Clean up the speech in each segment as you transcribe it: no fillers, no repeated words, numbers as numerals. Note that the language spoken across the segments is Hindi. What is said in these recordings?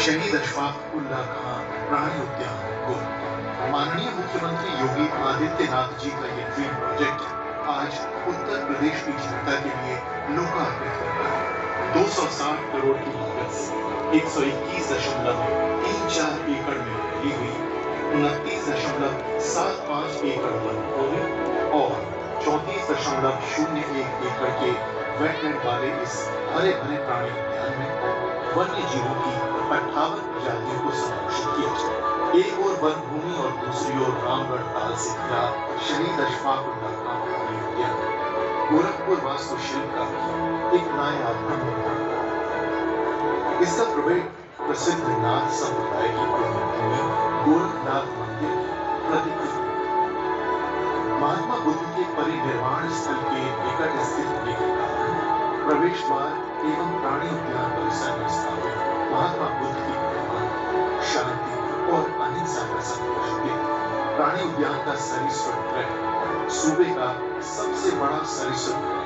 शहीद अशफाक उल्लाह खां प्राणी उद्यान गोरखपुर। माननीय मुख्यमंत्री योगी आदित्यनाथ जी का ये ड्रीम प्रोजेक्ट आज उत्तर प्रदेश की जनता के लिए लोकार्पित कर रहा है। 260 करोड़ की लागत से 121.34 एकड़ में फैली हुई 29.75 एकड़ वन भूमि और 34.01 एकड़ के वेटलैंड वाले इस हरे भरे प्राणी उद्यान में वन्य जीवों की 58 प्रजातियों को संरक्षित किया जाए। एक ओर वन भूमि और दूसरी ओर रामगढ़ ताल से घिरा शहीद अशफाक उल्लाह खां प्राणी उद्यान गोरखपुर वास्तुशिल्प का एक नया आयाम है। इसका प्रवेश प्रसिद्ध नाथ संप्रदाय की पुण्यभूमि गोरखनाथ मंदिर की प्रतिकृति महात्मा बुद्ध के परिनिर्वाण स्थल के निकट स्थित होने के कारण प्रवेश द्वार एवं प्राणी उद्यान परिसर में स्थापित महात्मा बुद्ध की प्रतिमा शांति और अहिंसा का संदेश देती। प्राणी उद्यान का सरीसृप गृह सूबे का सबसे बड़ा सरीसृप गृह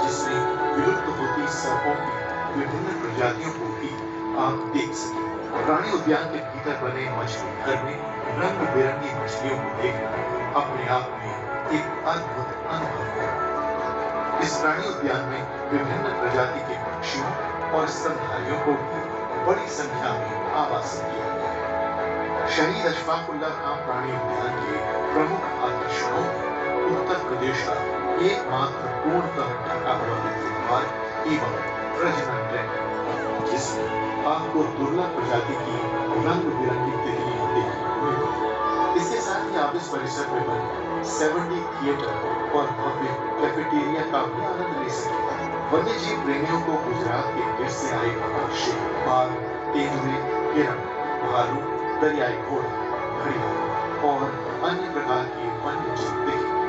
जिसमें विलुप्त होती सर्पों की विभिन्न प्रजातियों को भी आप देख सकें। प्राणी उद्यान के भीतर बने मछली घर में रंग बिरंगी मछलियों को देखना अपने आप में एक अद्भुत अनुभव है। इस प्राणी उद्यान में विभिन्न प्रजाति के पक्षियों और स्तनधारियों को भी बड़ी संख्या में आवासन किया गया है। शहीद अशफाक उल्लाह खां प्राणी उद्यान के प्रमुख आकर्षणों में उत्तर प्रदेश का एकमात्र पूर्णतः ढका हुआ द्वार एवं प्रजनन रैक जिसमें आपको दुर्लभ प्रजाति की रंग बिरंगी तितलियां देखने को मिलेंगी। इसके साथ ही आप इस परिसर में बने 70 थिएटर और भव्य कैफेटेरिया का भी आनंद ले सकेंगे। वन्य जीव प्रेमियों को गुजरात के गिर से आए पक्षी, बाघ, तेंदुए, हिरण, भालू, दरियाई घोड़ा, घड़ियाल और अन्य प्रकार के वन्य जीव दिखेंगे।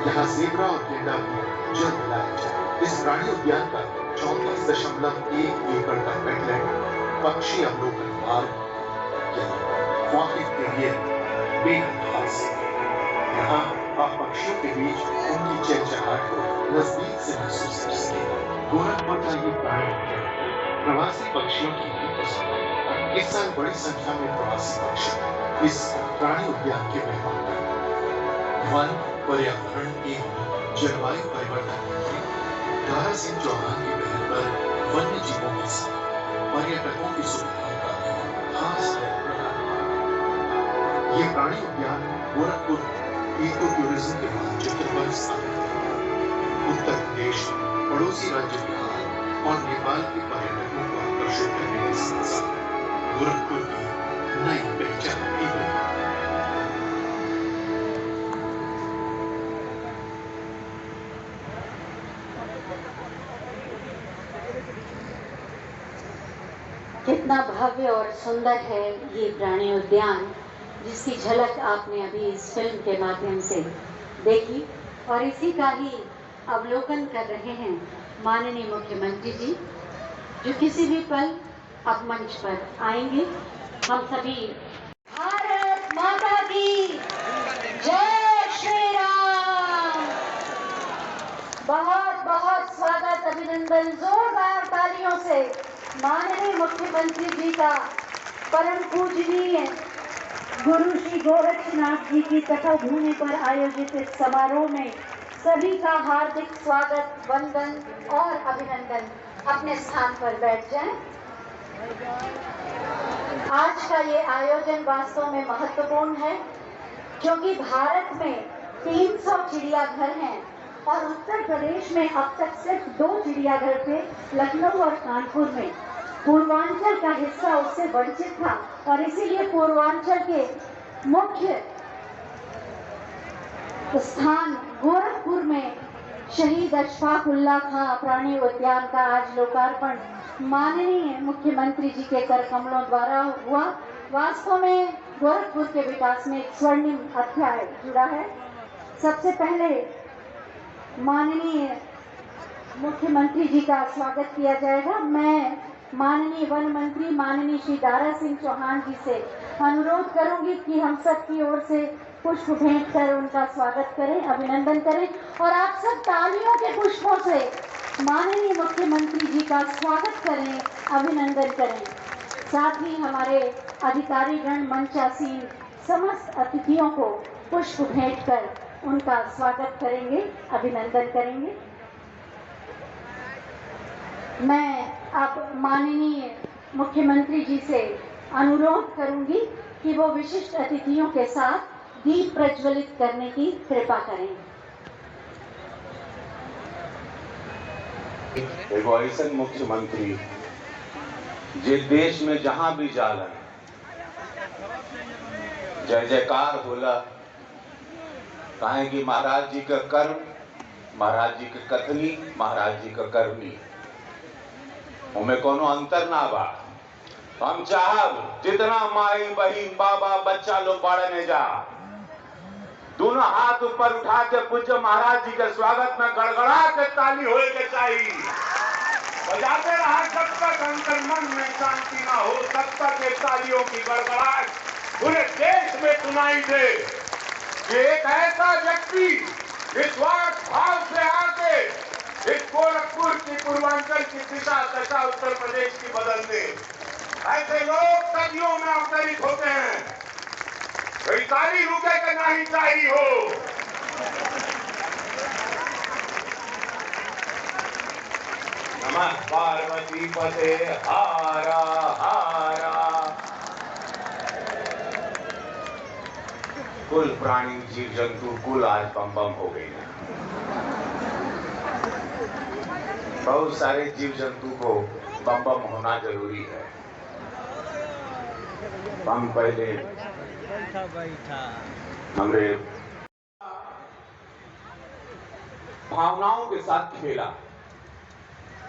यहाँ ज़ेब्रा और गेंडा भी जल्द लाया जाए। इस प्राणी उद्यान का 34.1 एकड़ का वेटलैंड पक्षी अवलोकन मार्ग बेहद खास है। यहाँ आप पक्षियों के बीच उनकी चहचहाहट को नजदीक से महसूस कर सकेंगे। गोरखपुर का ये प्राणी उद्यान प्रवासी पक्षियों की भी पसंद है। इस साल बड़ी संख्या में प्रवासी पक्षी इस प्राणी उद्यान के मेहमान बने। वन, पर्यावरण एवं जलवायु परिवर्तन मंत्री दारा सिंह चौहान की पहल पर वन्य जीवों के साथ पर्यटकों की सुविधाओं का भी खास ध्यान रखा गया। ये प्राणी उद्यान गोरखपुर इको टूरिज्म के मानचित्र पर स्थापित है। उत्तर प्रदेश, पड़ोसी राज्य बिहार और नेपाल के पर्यटकों को आकर्षित करने के साथ साथ गोरखपुर की नई पहचान भी बनी। कितना भव्य और सुंदर है ये प्राणी उद्यान जिसकी झलक आपने अभी इस फिल्म के माध्यम से देखी और इसी का ही अवलोकन कर रहे हैं माननीय मुख्यमंत्री जी जो किसी भी पल अब मंच पर आएंगे। हम सभी भारत माता की जय श्री राम। बहुत बहुत स्वागत, अभिनंदन, जोरदार तालियों से माननीय मुख्यमंत्री जी का परम पूजनीय गुरु श्री गोरक्षनाथ जी की तपोभूमि पर आयोजित इस समारोह में सभी का हार्दिक स्वागत, वंदन और अभिनंदन। अपने स्थान पर बैठ जाएं। आज का ये आयोजन वास्तव में महत्वपूर्ण है क्योंकि भारत में 300 चिड़ियाघर हैं और उत्तर प्रदेश में अब तक सिर्फ 2 चिड़ियाघर थे, लखनऊ और कानपुर में। पूर्वांचल का हिस्सा उससे वंचित था और इसीलिए पूर्वांचल के मुख्य स्थान गोरखपुर में शहीद अशफाक उल्लाह खां प्राणी उद्यान का आज लोकार्पण माननीय मुख्यमंत्री जी के कर कमलों द्वारा हुआ। वास्तव में गोरखपुर के विकास में एक स्वर्णिम अध्याय जुड़ा है। सबसे पहले माननीय मुख्यमंत्री जी का स्वागत किया जाएगा। मैं माननीय वन मंत्री माननीय श्री दारा सिंह चौहान जी से अनुरोध करूंगी कि हम सब की ओर से पुष्प भेंट कर उनका स्वागत करें, अभिनंदन करें और आप सब तालियों के पुष्पों से माननीय मुख्यमंत्री जी का स्वागत करें, अभिनंदन करें। साथ ही हमारे अधिकारीगण मंचासीन समस्त अतिथियों को पुष्प भेंट कर उनका स्वागत करेंगे, अभिनंदन करेंगे। मैं अब माननीय मुख्यमंत्री जी से अनुरोध करूंगी कि वो विशिष्ट अतिथियों के साथ दीप प्रज्वलित करने की कृपा करें। एगो ऐसा मुख्यमंत्री जे देश में जहां भी जाला जय जयकार होला, काहे कि महाराज जी का कर्म, महाराज जी के कथनी, महाराज जी का करनी, उनमें कोनो अंतर ना बा। हम चाहब जितना माई बहन बाबा बच्चा लोग पढ़ने जा, दोनों हाथ ऊपर उठा के पूज्य महाराज जी के स्वागत में गड़गड़ा के ताली होए के चाहिए। बजाते रहा जब तक अंतर मन में शांति ना हो, तब तक एक तालियों की गड़गड़ाहट पूरे देश में सुनाई दे कि एक ऐसा व्यक्ति निस्वार्थ भाव से आके इस गोरखपुर की पूर्वांचल की दिशा दशा उत्तर प्रदेश की बदल दे। ऐसे लोग सदियों में अवतरित होते हैं, कोई ताली रुके के नहीं चाहिए हो। नमः पार्वती पते हारा हारा। कुल प्राणी जीव जंतु कुल आज बम बम हो गई है। बहुत सारे जीव जंतु को बम बम होना जरूरी है। हम पहले हमरे भावनाओं के साथ खेला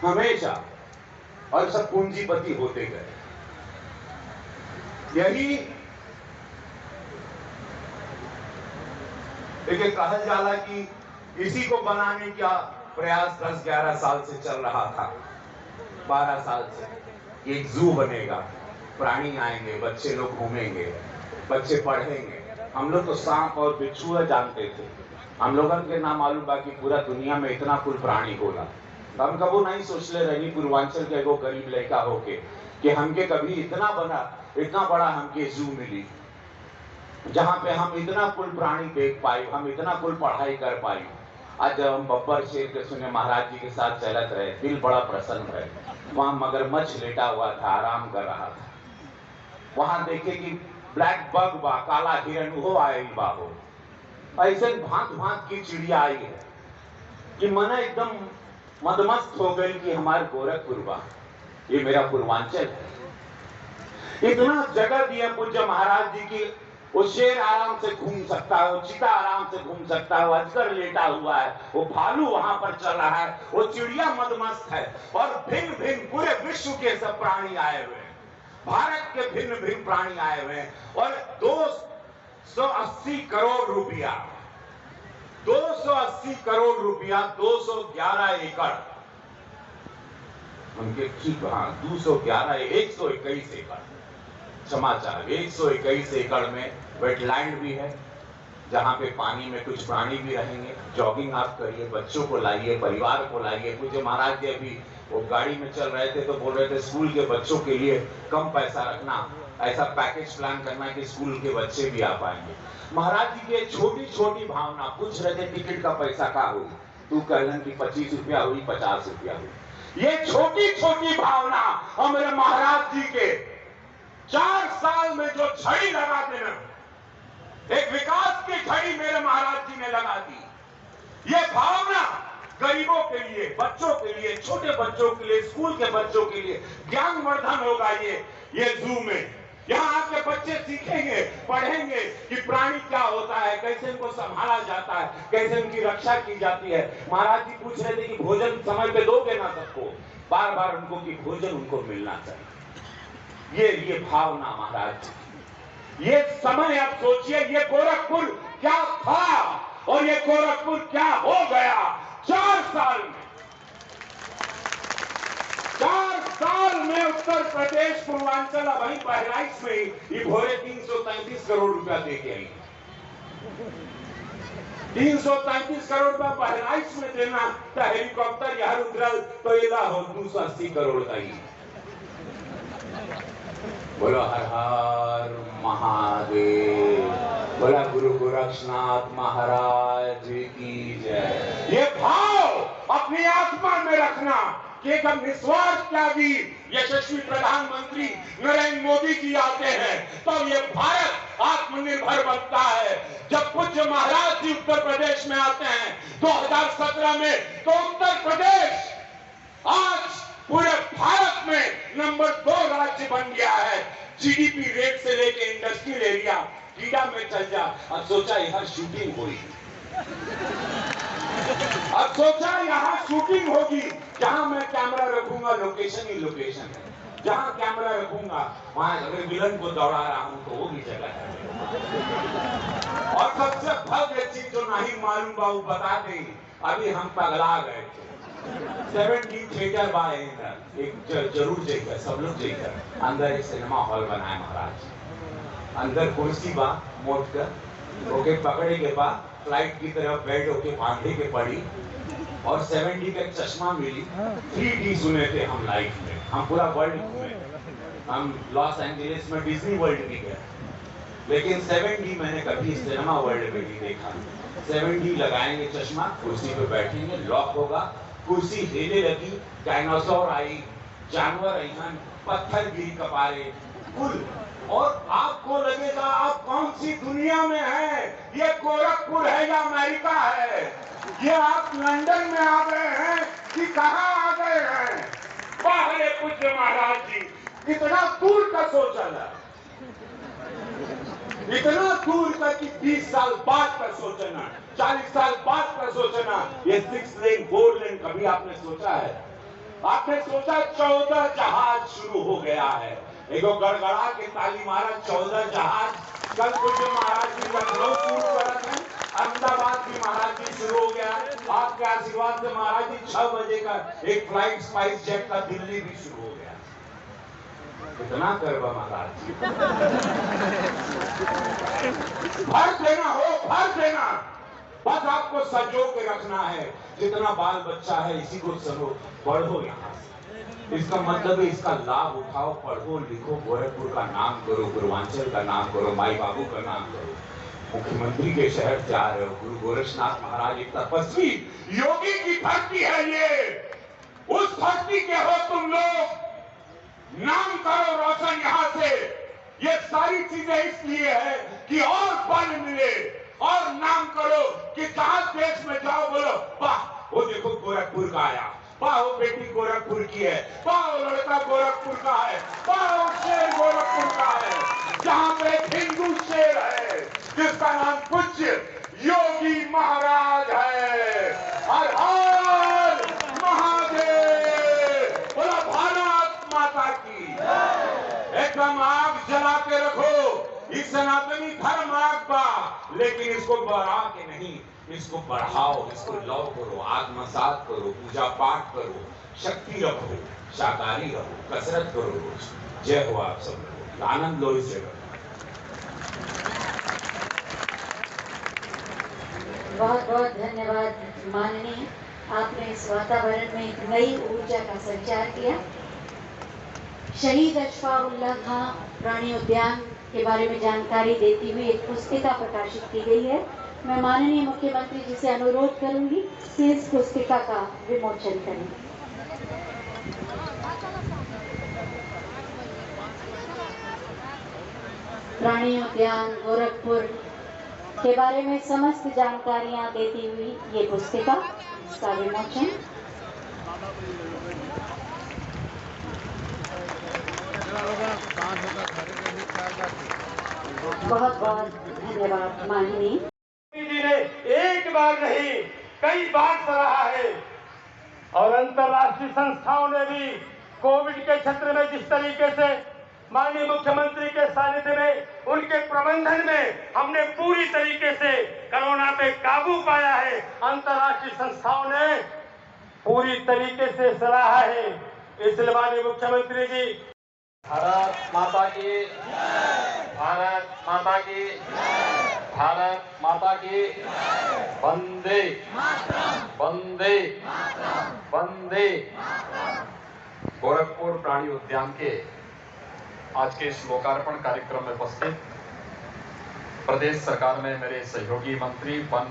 हमेशा, और सब पूंजीपति होते गए। यही लेकिन कहा जाला कि इसी को बनाने का प्रयास 10-11 साल से चल रहा था, 12 साल से। एक जू बनेगा, प्राणी आएंगे, बच्चे लोग घूमेंगे, बच्चे पढ़ेंगे। हम लोग तो सांप और बिच्छू जानते थे, हम लोगों के नाम मालूम बाकी पूरा दुनिया में इतना कुल प्राणी होला। हम कबो नहीं सोचले रही पूर्वांचल के एगो गरीब लड़का होके कि हमके कभी इतना बड़ा हमके जू मिली, जहाँ पे हम इतना कुल प्राणी देख पाए, हम इतना कुल पढ़ाई कर पाए। आज जब हम बब्बर शेर के सुने महाराज जी के साथ चलत रहे, दिल बड़ा प्रसन्न है। वहां मगरमच्छ लेटा हुआ था, आराम कर रहा था। वहां देखे कि ब्लैक बग बा, काला हिरण हो आए बा हो। ऐसे भांत भांत की चिड़िया आई है कि मन एकदम मदमस्त हो गई कि हमारे गोरखपुर बा, ये मेरा पूर्वांचल है। इतना जगह दिया पूज्य महाराज जी की, वो शेर आराम से घूम सकता है, वो चीता आराम से घूम सकता है, वो अजगर लेटा हुआ है, वो भालू वहां पर चल रहा है, वो चिड़िया मदमस्त है, और भिन्न भिन्न पूरे विश्व के सब प्राणी आए हुए हैं, भारत के भिन्न भिन्न प्राणी आए हुए हैं। और 280 करोड़ रुपया 280 करोड़ रुपया 211 एकड़ उनके, ठीक हाँ 211 121 एकड़ समाचार 121 एकड़ में वेटलैंड भी है, जहाँ पे पानी में कुछ प्राणी भी रहेंगे। जॉगिंग आप करिए, बच्चों को लाइए, परिवार को लाइए। कुछ महाराज जी अभी वो गाड़ी में चल रहे थे तो बोल रहे थे स्कूल के बच्चों के लिए कम पैसा रखना, ऐसा पैकेज प्लान करना कि स्कूल के बच्चे भी आ पाएंगे। महाराज जी की छोटी छोटी भावना, पूछ रहे थे टिकट का पैसा क्या हुई, तू कहलन कि 25 रुपया हुई, 50 रुपया हुई। ये छोटी छोटी भावना हमारे महाराज जी के 4 साल में जो झड़ी लगा देना, एक विकास की झड़ी मेरे महाराज जी ने लगा दी। ये भावना गरीबों के लिए, बच्चों के लिए, छोटे बच्चों के लिए, स्कूल के बच्चों के लिए ज्ञानवर्धन होगा। ये जू में यहाँ आके बच्चे सीखेंगे, पढ़ेंगे कि प्राणी क्या होता है, कैसे इनको संभाला जाता है, कैसे इनकी रक्षा की जाती है। महाराज जी पूछ रहे थे कि भोजन समय पे दोगे ना सबको, बार बार उनको कि भोजन उनको मिलना चाहिए। ये भावना महाराज जी, ये समय आप सोचिए, ये गोरखपुर क्या था और ये गोरखपुर क्या हो गया 4 साल में। 4 साल में उत्तर प्रदेश पूर्वांचल वही बहराइच में ही भोरे 333 करोड़ रुपया दे के आई। 333 करोड़ रुपया बहराइच में देना तो हेलीकॉप्टर यहाँ उतरल तो ये हो 280 करोड़ का ही। बोलो हर हर महादेव, बोला गुरु गोरक्षनाथ महाराज की जय। ये भाव अपनी आत्मा में रखना कि एक निस्वार्थ त्यागी यशस्वी प्रधानमंत्री नरेंद्र मोदी जी आते हैं तो ये भारत आत्मनिर्भर बनता है। जब पूज्य महाराज जी उत्तर प्रदेश में आते हैं 2017 में, तो उत्तर प्रदेश आज पूरे भारत में नंबर 2 राज्य बन गया है। जीडीपी रेट से लेके इंडस्ट्रियल एरिया कीड़ा में चल जा। अब सोचा यहाँ शूटिंग हुई, अब सोचा यहाँ शूटिंग होगी, जहां मैं कैमरा रखूंगा लोकेशन ही लोकेशन है, जहां कैमरा रखूंगा वहां अगर विलन को दौड़ा रहा हूं तो वो भी जगह है। और सबसे भव्य चीज जो नहीं मालूम बाबू बता दें, अभी हम पगला गए थे 17 थिएटर बाय एक जरूर जाइए, सब लोग जाइए। अंदर एक सिनेमा हॉल बनाया महाराज, अंदर कुर्सी बा मोट कर ओके पकड़े के बाद फ्लाइट की तरफ बैठ होके बांधे के पड़ी और 70 का एक चश्मा मिली। 3D सुने थे हम लाइफ में, हम पूरा वर्ल्ड घूमे, हम लॉस एंजलिस में डिज्नी वर्ल्ड भी गए, लेकिन 70 मैंने कभी सिनेमा वर्ल्ड में नहीं देखा। 70 लगाएंगे चश्मा, कुर्सी पे बैठेंगे, लॉक होगा, कुर्सी हिले लगी, डायनासोर आई, जानवर आई, पत्थर गिरी कपारे कुल, और आपको लगेगा आप कौन सी दुनिया में है, ये गोरखपुर है या अमेरिका है, ये आप लंदन में आ गए हैं कि कहां आ गए हैं। बाहर पूज्य महाराज जी कितना दूर का सोचा है, इतना दूर का कि 20 साल बाद का सोचना, 40 साल बाद का सोचना। ये 6 लेन 4 लेन कभी आपने सोचा है? आपने सोचा 14 जहाज शुरू हो गया है, एक गड़गड़ा के ताली मारा 14 जहाज। कल पूज्य महाराज जी लखनऊ शुरू कर रहे हैं, अहमदाबाद भी महाराज जी शुरू हो गया। आपके आशीर्वाद से महाराज जी 6 बजे का एक फ्लाइट स्पाइस जेट का दिल्ली भी शुरू हो गया। कितना करवा महाराज जी, भर देना हो, भर देना, बस आपको संजो के रखना है। जितना बाल बच्चा है इसी को सनो, पढ़ो यहाँ से, इसका मतलब है इसका लाभ उठाओ, पढ़ो लिखो, गोरखपुर का नाम करो, पूर्वांचल का नाम करो, माई बाबू का नाम करो। मुख्यमंत्री के शहर से आ रहे हो, गुरु गोरक्षनाथ महाराज एक तपस्वी योगी की धरती है ये, उस धरती के हो तुम लोग, नाम करो रोशन यहाँ से। ये सारी चीजें इसलिए है कि और बल मिले, और नाम करो कि जहां देश में जाओ बोलो वाह वो देखो गोरखपुर का आया, वाह वो बेटी गोरखपुर की है, वाह वो लड़का गोरखपुर का है, वाह वो शेर गोरखपुर का है। जहां पे एक हिंदू शेर है जिसका नाम पूज्य योगी महाराज है। हर हर महादेव, बोला भारत माता की। एकदम आग जला के रखो, इस सनातनी धर्म आग बा, लेकिन इसको बढ़ा के नहीं, इसको बढ़ाओ, इसको लव करो, आत्मसात करो, पूजा पाठ करो, शक्ति रखो, शाकाहारी रहो, कसरत करो रोज। जय हो आप सब लोगों, आनंद लो इस जगह। बहुत बहुत धन्यवाद माननीय, आपने इस वातावरण में एक नई ऊर्जा का संचार किया। शहीद अशफाकुल्लाह खां प्राणी उद्यान के बारे में जानकारी देती हुई एक पुस्तिका प्रकाशित की गई है। मैं माननीय मुख्यमंत्री जी से अनुरोध करूंगी कि इस पुस्तिका का विमोचन करें। प्राणी उद्यान गोरखपुर के बारे में समस्त जानकारियां देती हुई ये पुस्तिका, इसका विमोचन। बहुत बहुत धन्यवाद माननीय जी ने एक बार नहीं कई बार सराहा है, और अंतर्राष्ट्रीय संस्थाओं ने भी कोविड के क्षेत्र में जिस तरीके से माननीय मुख्यमंत्री के सानिध्य में, उनके प्रबंधन में हमने पूरी तरीके से कोरोना पे काबू पाया है, अंतर्राष्ट्रीय संस्थाओं ने पूरी तरीके से सराहा है। इसलिए माननीय मुख्यमंत्री जी, भारत माता की, भारत माता की, भारत माता की, वंदे वंदे वंदे। गोरखपुर प्राणी उद्यान के आज के इस लोकार्पण कार्यक्रम में उपस्थित प्रदेश सरकार में मेरे सहयोगी मंत्री वन,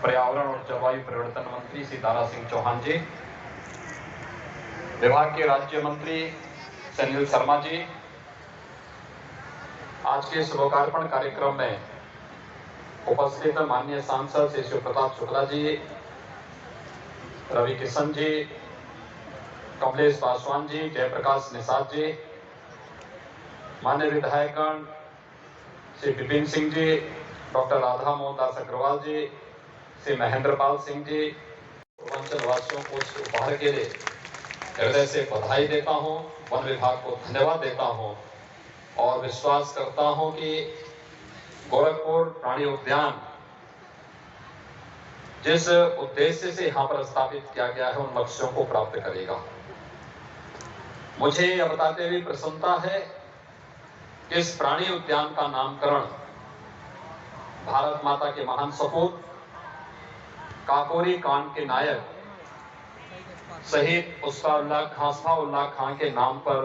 पर्यावरण और जलवायु परिवर्तन मंत्री श्री दारा सिंह चौहान जी, विभाग के राज्य मंत्री सनील शर्मा जी, आज के इस लोकार्पण कार्यक्रम में उपस्थित माननीय सांसद श्री शिव प्रताप शुक्ला जी, रवि किशन जी, कमलेश पासवान जी, जयप्रकाश निषाद जी, माननीय विधायकगण श्री विपिन सिंह जी, डॉक्टर राधा मोहन दास अग्रवाल जी, श्री महेंद्र पाल सिंह जी, पूर्वांचल वासियों को इस उपहार के लिए हृदय से बधाई देता हूं, वन विभाग को धन्यवाद देता हूं और विश्वास करता हूं कि गोरखपुर प्राणी उद्यान जिस उद्देश्य से यहाँ पर स्थापित किया गया है उन लक्ष्यों को प्राप्त करेगा। मुझे यह बताते हुए प्रसन्नता है कि इस प्राणी उद्यान का नामकरण भारत माता के महान सपूत काकोरी कांड के नायक शहीद हंसफा उल्लाह खां के नाम पर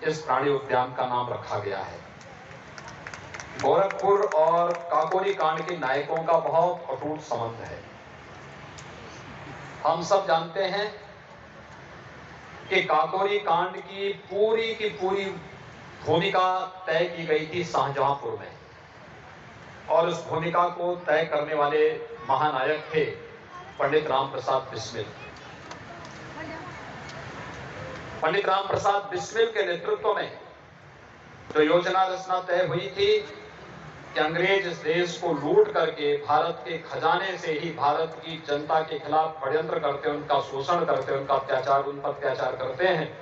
इस प्राणी उद्यान का नाम रखा गया है। गोरखपुर और काकोरी कांड के नायकों का बहुत अटूट संबंध है। हम सब जानते हैं कि काकोरी कांड की पूरी भूमिका तय की गई थी शाहजहांपुर में और उस भूमिका को तय करने वाले महानायक थे पंडित राम प्रसाद बिस्मिल। पंडित राम प्रसाद बिस्मिल के नेतृत्व में जो योजना रचना तय हुई थी कि अंग्रेज इस देश को लूट करके भारत के खजाने से ही भारत की जनता के खिलाफ षड्यंत्र करते, उनका शोषण करते, उन पर अत्याचार करते हैं।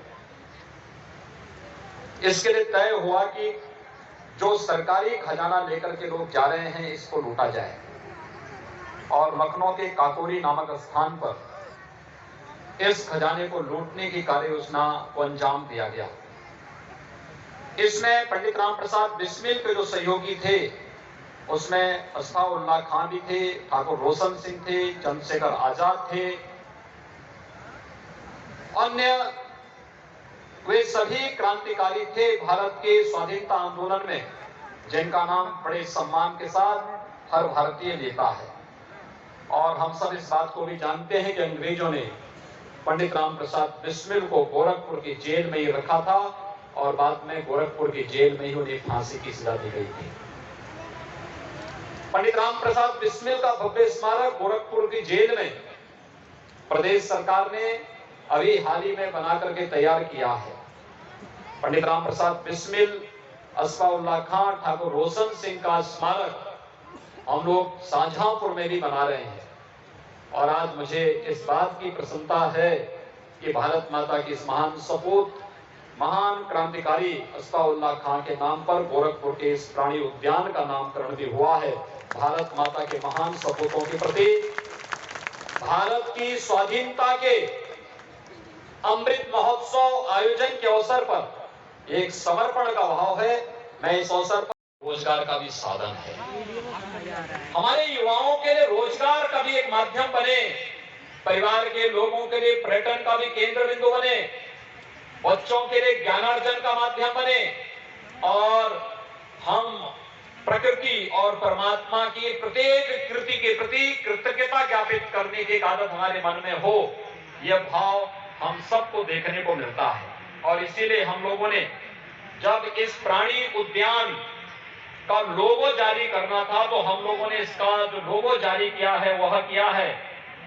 इसके लिए तय हुआ कि जो सरकारी खजाना लेकर के लोग जा रहे हैं इसको लूटा जाए और लखनऊ के काकोरी नामक स्थान पर इस खजाने को लूटने की कार्य योजना को अंजाम दिया गया। इसमें पंडित राम प्रसाद बिस्मिल के जो सहयोगी थे उसमें हंसफा उल्लाह खां भी थे, ठाकुर रोशन सिंह थे, चंद्रशेखर आजाद थे, अन्य वे सभी क्रांतिकारी थे भारत के स्वाधीनता आंदोलन में जिनका नाम बड़े सम्मान के साथ हर भारतीय लेता है। और हम सब इस बात को भी जानते हैं कि अंग्रेजों ने पंडित राम प्रसाद बिस्मिल को गोरखपुर की जेल में ही रखा था और बाद में गोरखपुर की जेल में ही उन्हें फांसी की सजा दी गई थी। पंडित राम प्रसाद बिस्मिल का भव्य स्मारक गोरखपुर की जेल में प्रदेश सरकार ने अभी हाल ही में बना करके तैयार किया है। पंडित राम प्रसाद बिस्मिल, हंसफा उल्लाह खां, ठाकुर रोशन सिंह का स्मारक हम लोग शाहजहांपुर में भी बना रहे हैं और आज मुझे इस बात की प्रसन्नता है कि भारत माता की इस महान सपूत, महान क्रांतिकारी हंसफा उल्लाह खां के नाम पर गोरखपुर के इस प्राणी उद्यान का नामकरण भी हुआ है। भारत माता के महान सपूतों के प्रति भारत की स्वाधीनता के अमृत महोत्सव आयोजन के अवसर पर एक समर्पण का भाव है। मैं इस अवसर पर रोजगार का भी साधन है, हमारे युवाओं के लिए रोजगार का भी एक माध्यम बने, परिवार के लोगों के लिए पर्यटन का भी केंद्र बिंदु बने, बच्चों के लिए ज्ञानार्जन का माध्यम बने और हम प्रकृति और परमात्मा की प्रत्येक कृति के प्रति कृतज्ञता ज्ञापित करने की आदत हमारे मन में हो। यह भाव हम सबको देखने को मिलता है और इसीलिए हम लोगों ने जब इस प्राणी उद्यान का लोगो जारी करना था तो हम लोगों ने इसका जो लोगो जारी किया है वह किया है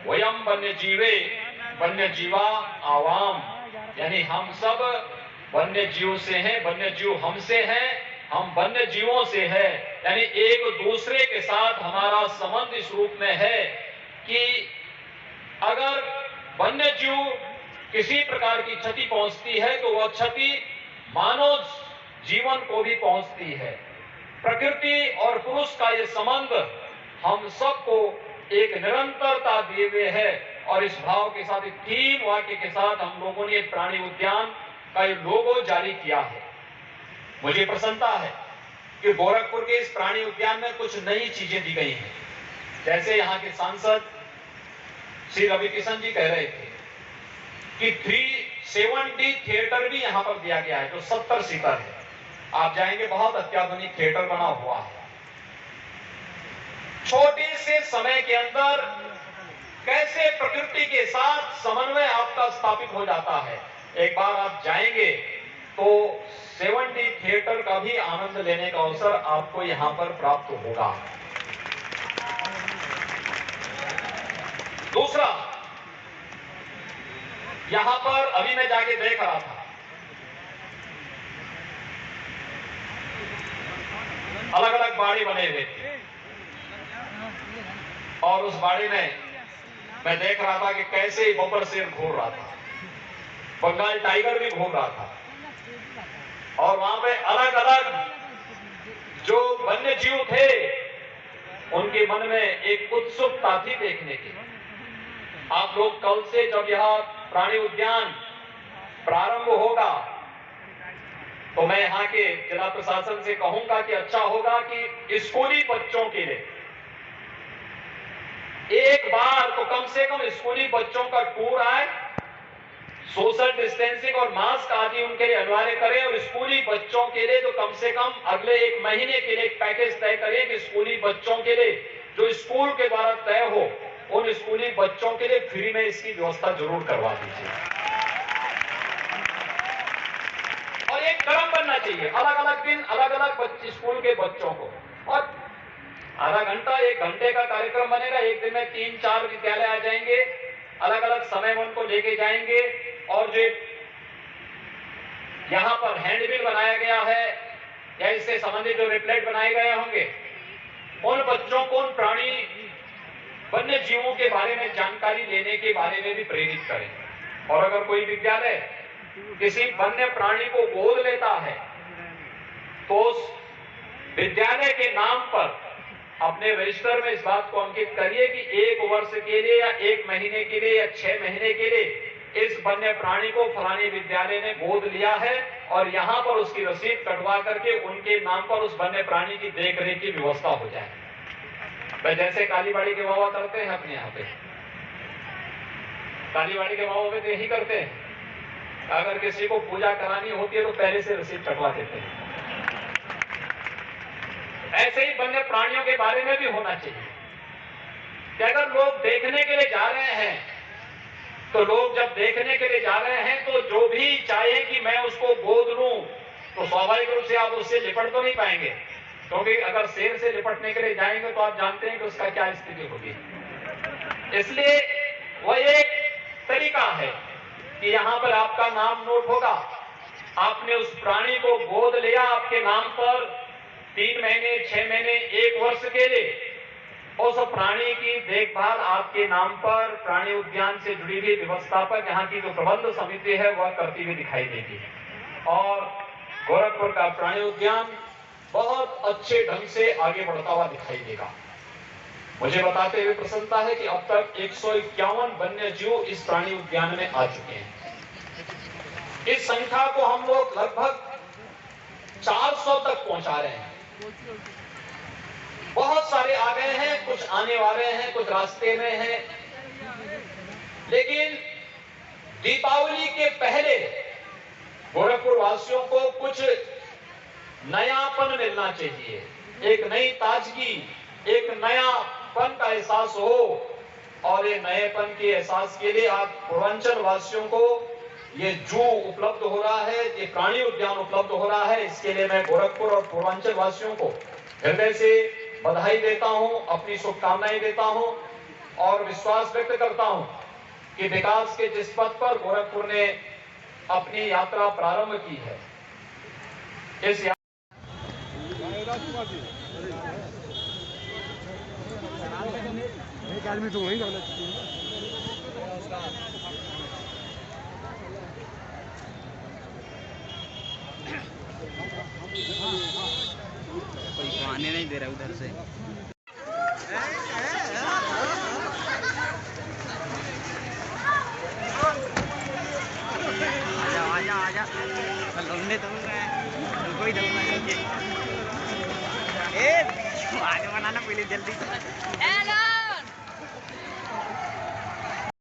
वयम वन्य जीवे वन्य जीवा आवाम, यानी हम सब वन्य जीव से हैं, वन्य जीव हमसे हैं, हम वन्य जीवों से है, यानी एक दूसरे के साथ हमारा संबंध इस रूप में है कि अगर वन्य जीव किसी प्रकार की क्षति पहुंचती है तो वह क्षति मानव जीवन को भी पहुंचती है। प्रकृति और पुरुष का यह संबंध हम सबको एक निरंतरता दिए हुए है और इस भाव के साथ, एक थीम वाक्य के साथ हम लोगों ने प्राणी उद्यान का ये लोगो जारी किया है। मुझे प्रसन्नता है कि गोरखपुर के इस प्राणी उद्यान में कुछ नई चीजें दी गई हैं। जैसे यहाँ के सांसद श्री रवि किशन जी कह रहे थे कि 3 7D थिएटर भी यहां पर दिया गया है, जो 70 सीटर है। आप जाएंगे, बहुत अत्याधुनिक थिएटर बना हुआ है। छोटे से समय के अंदर कैसे प्रकृति के साथ समन्वय आपका स्थापित हो जाता है। एक बार आप जाएंगे तो 7D थिएटर का भी आनंद लेने का अवसर आपको यहां पर प्राप्त होगा। दूसरा, यहां पर अभी मैं जाके देख रहा था, अलग अलग बाड़े बने हुए थे और उस बाड़े में मैं देख रहा था कि कैसे बब्बर शेर घूर रहा था, बंगाल टाइगर भी घूर रहा था और वहां पे अलग अलग जो वन्य जीव थे उनके मन में एक उत्सुकता थी देखने की। आप लोग कल से जब यह प्राणी उद्यान प्रारंभ होगा तो मैं यहाँ के जिला प्रशासन से कहूंगा कि अच्छा होगा कि स्कूली बच्चों के लिए एक बार तो कम से कम स्कूली बच्चों का टूर आए, सोशल डिस्टेंसिंग और मास्क आदि उनके लिए अनिवार्य करें और स्कूली बच्चों के लिए तो कम से कम अगले 1 महीने के लिए एक पैकेज तय करें कि स्कूली बच्चों के लिए जो स्कूल के द्वारा तय हो, उन स्कूली बच्चों के लिए फ्री में इसकी व्यवस्था जरूर करवा दीजिए। और एक क्रम बनना चाहिए, अलग अलग दिन अलग अलग स्कूल के बच्चों को, और आधा घंटा 1 घंटे का कार्यक्रम बनेगा। एक दिन में 3-4 विद्यालय आ जाएंगे, अलग अलग समय में उनको लेके जाएंगे और जो यहां पर हैंडबिल बनाया गया है या इससे संबंधित जो रिप्लेट बनाए गए होंगे, उन बच्चों को उन प्राणी वन्य जीवों के बारे में जानकारी लेने के बारे में भी प्रेरित करें। और अगर कोई विद्यालय किसी वन्य प्राणी को गोद लेता है तो उस विद्यालय के नाम पर अपने रजिस्टर में इस बात को अंकित करिए कि 1 वर्ष के लिए या 1 महीने के लिए या 6 महीने के लिए इस वन्य प्राणी को फलानी विद्यालय ने गोद लिया है और यहां पर उसकी रसीद कटवा करके उनके नाम पर उस वन्य प्राणी की देखरेख की व्यवस्था हो जाए। भाई जैसे कालीबाड़ी के बाबा करते हैं अपने यहाँ पे, कालीबाड़ी के बाबा पे तो यही करते हैं, अगर किसी को पूजा करानी होती है तो पहले से रसीद कटवा देते हैं। ऐसे ही वन्य प्राणियों के बारे में भी होना चाहिए कि अगर लोग देखने के लिए जा रहे हैं तो लोग जब देखने के लिए जा रहे हैं तो जो भी चाहे कि मैं उसको गोद लूं तो स्वाभाविक रूप से आप उससे लिपट तो नहीं पाएंगे, क्योंकि अगर शेर से लिपटने के लिए जाएंगे तो आप जानते हैं कि उसका क्या स्थिति होगी। इसलिए वह एक तरीका है कि यहां पर आपका नाम नोट होगा, आपने उस प्राणी को गोद लिया आपके नाम पर 3 महीने 6 महीने 1 वर्ष के लिए, उस प्राणी की देखभाल आपके नाम पर प्राणी उद्यान से जुड़ी हुई व्यवस्था पर यहाँ की जो प्रबंध समिति है वह करती हुई दिखाई देगी और गोरखपुर का प्राणी उद्यान बहुत अच्छे ढंग से आगे बढ़ता हुआ दिखाई देगा। मुझे बताते हुए प्रसन्नता है कि अब तक 151 वन्य जीव इस प्राणी उद्यान में आ चुके हैं। इस संख्या को हम लोग लगभग 400 तक पहुंचा रहे हैं। बहुत सारे आ गए हैं, कुछ आने वाले हैं, कुछ रास्ते में हैं, लेकिन दीपावली के पहले गोरखपुर वासियों को कुछ नयापन मिलना चाहिए, एक नई ताजगी, एक नयापन का एहसास हो और ये नएपन के एहसास के लिए आप पूर्वांचल वासियों को ये जू उपलब्ध हो रहा है, ये प्राणी उद्यान उपलब्ध हो रहा है। इसके लिए मैं गोरखपुर और पूर्वांचल वासियों को हृदय से बधाई देता हूं, अपनी शुभकामनाएं देता हूं और विश्वास व्यक्त करता हूं कि विकास के जिस पथ पर गोरखपुर ने अपनी यात्रा प्रारंभ की है, इस आदमी तो वही कोई को आने नहीं दे रहा उधर से। आजा आजा आजा लौंडे कोई दौड़ना नीचे। ए आज बनाना पहले जल्दी।